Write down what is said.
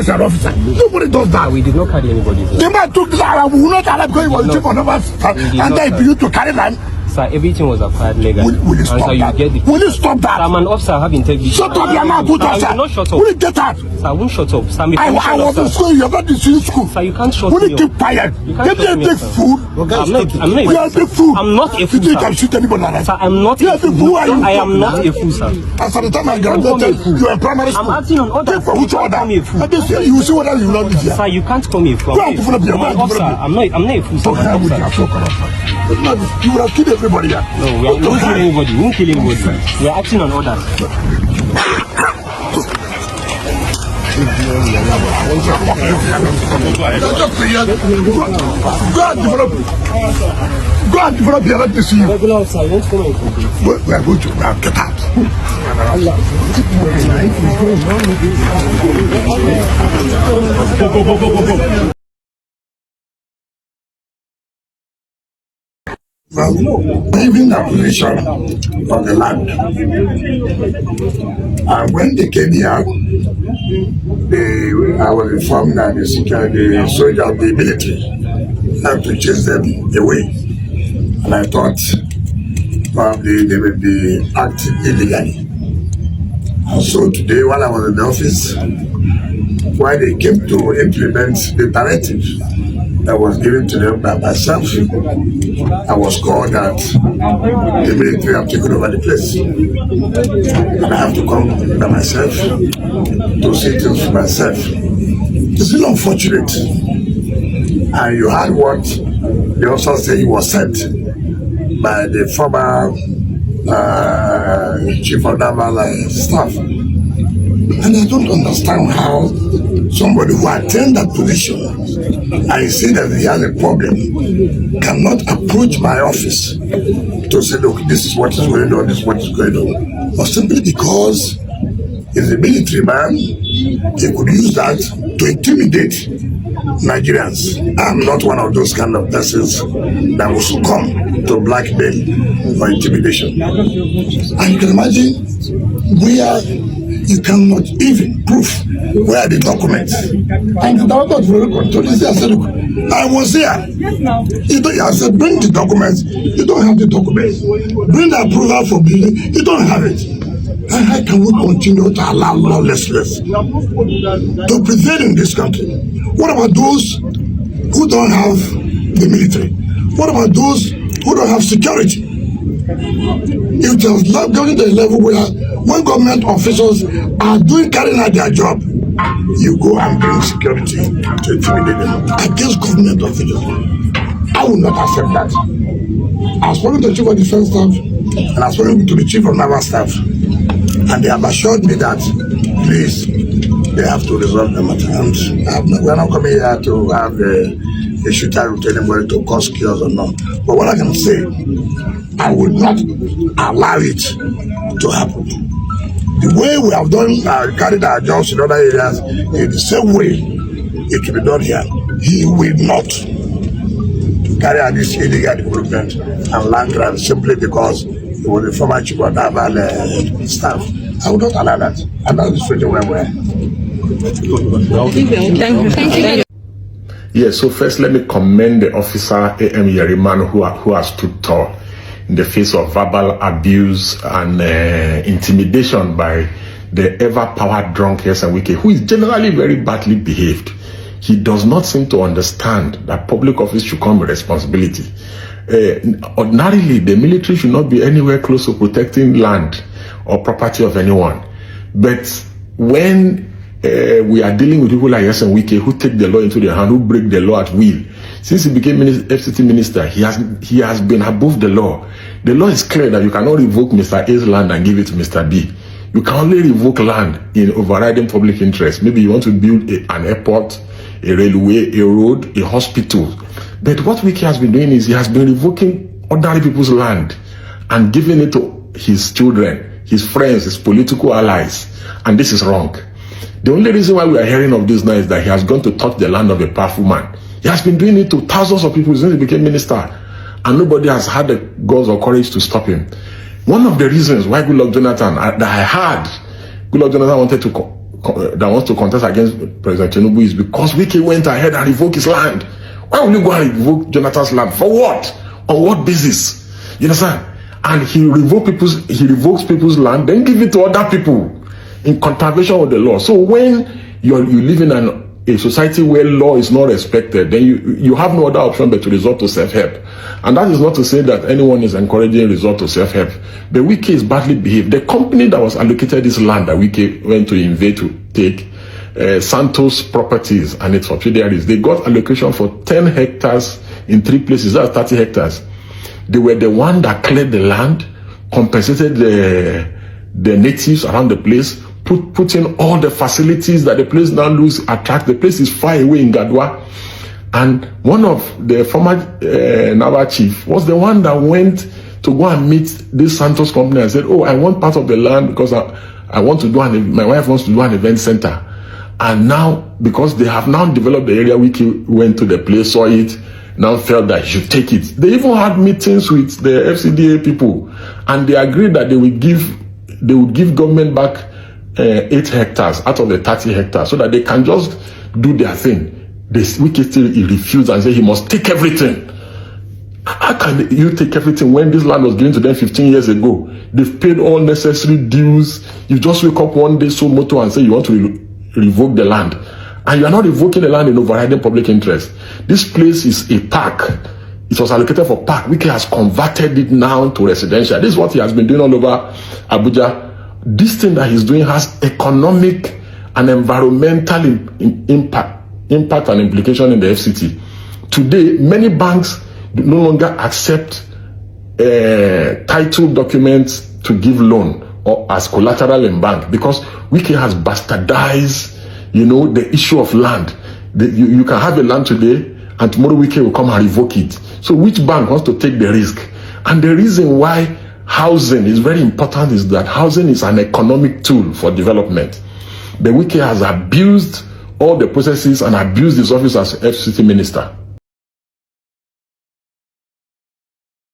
as an officer. Nobody does that. We did not carry anybody's land. The man took the land. We will not allow because he was chief of naval staff, and then he used to carry land. Sir, everything was acquired legally. Will you stop that? Will you stop that? Sir, I'm an officer, I have integrity. Shut up, your mouth, good officer. I will not shut up. Will you get out? Sir, I won't shut up. Sir, I was in school, you're not in school. Sir, you can't shut me up. Will you keep quiet? Get me a big fool. I'm not You are a big fool. I'm not a fool, You think I shoot anybody like that? Sir, I'm not a fool. Who are you? I am not a fool, sir. As at the time I graduated, you were in primary school. I'm acting on orders. For which order? You will see whether you will not be here. Sir, you can't call me a fool. I'm an officer. I'm not a fool, sir. You would have killed everybody here. No, we won't kill anybody. We won't kill anybody. We are acting on orders. Go and develop here. Let me see you. Regular officer, you won't come and complain. We are going to now get out. Well, even the position of the land. And when they came here, I was informed that the soldiers of the military had to chase them away. And I thought probably they would be acting illegally. And so today, while I was in the office, while they came to implement the directive that was given to them by myself, I was called that the military have taken over the place. And I have to come by myself to see things for myself. It's still unfortunate. And you heard what the officer said he was sent by the former chief of naval staff. And I don't understand how somebody who attained that position and see that he has a problem cannot approach my office to say, look, this is what is going on, this is what is going on. Or simply because he's a military man, he could use that to intimidate Nigerians. I'm not one of those kind of persons that will succumb to blackmail or intimidation. And you can imagine where you cannot even prove where the documents. And the director of the control is there. I said, look, I was there. I said, bring the documents. You don't have the documents. Bring the approval for building. You don't have it. And how can we continue to allow lawlessness to prevail in this country? What about those who don't have the military? What about those who don't have security? If there's not going to the level where when government officials are carrying out their job, you go and bring security to intimidate them against government officials. I will not accept that. I've spoken to the chief of defense staff and I've spoken to the chief of naval staff, and they have assured me that please, they have to resolve the matter. And we're not coming here to have a shooter with anybody to cause chaos or not. But what I can say, I will not allow it to happen. The way we have done carried our jobs in other areas, in the same way it will be done here. He will not carry out this illegal development and land grant simply because he was a former chief of naval staff. I will not allow that. And that's the situation where we are. Thank you. Yes, so first let me commend the officer A.M. Yeriman who has stood tall in the face of verbal abuse and intimidation by the ever-power drunk Nyesom Wike, who is generally very badly behaved. He does not seem to understand that public office should come with responsibility. Ordinarily, the military should not be anywhere close to protecting land or property of anyone. But when we are dealing with people like Nyesom Wike who take the law into their hand, who break the law at will. Since he became FCT Minister, he has been above the law. The law is clear that you cannot revoke Mr. A's land and give it to Mr. B. You can only revoke land in overriding public interest. Maybe you want to build an airport, a railway, a road, a hospital. But what Wike has been doing is he has been revoking ordinary people's land and giving it to his children, his friends, his political allies. And this is wrong. The only reason why we are hearing of this now is that he has gone to touch the land of a powerful man. He has been doing it to thousands of people since he became minister, and nobody has had the guts or courage to stop him. One of the reasons why Goodluck Jonathan, that I heard Goodluck Jonathan wanted to that wants to contest against President Tinubu is because Wike went ahead and revoked his land. Why will you go and revoke Jonathan's land? For what? On what basis? You understand? And he revokes people's land, then give it to other people in contravention with the law. So when you live in a society where law is not respected, then you have no other option but to resort to self-help. And that is not to say that anyone is encouraging resort to self-help. But Wike is badly behaved. The company that was allocated this land that Wike went to invade to take, Santos Properties and its subsidiaries, they got allocation for 10 hectares in 3 places. That's 30 hectares. They were the one that cleared the land, compensated the natives around the place, put in all the facilities that the place now looks attract. The place is far away in Gadwa. And one of the former Naval chief was the one that went to go and meet this Santos company and said, oh, I want part of the land because I want to do my wife wants to do an event center. And now, because they have now developed the area, Wike went to the place, saw it, now felt that he should take it. They even had meetings with the FCDA people, and they agreed that they would give government back 8 hectares out of the 30 hectares so that they can just do their thing. Wike still refused and said he must take everything. How can you take everything when this land was given to them 15 years ago? They've paid all necessary dues. You just wake up one day so moto and say you want to revoke the land. And you are not revoking the land in overriding public interest. This place is a park. It was allocated for park. Wike has converted it now to residential. This is what he has been doing all over Abuja. This thing that he's doing has economic and environmental impact and implication in the FCT. Today, many banks no longer accept title documents to give loan or as collateral in bank because Wike has bastardized, the issue of land. You can have a land today and tomorrow Wike will come and revoke it. So which bank wants to take the risk? And the reason why housing is very important is that housing is an economic tool for development. The Wike has abused all the processes and abused his office as FCT minister.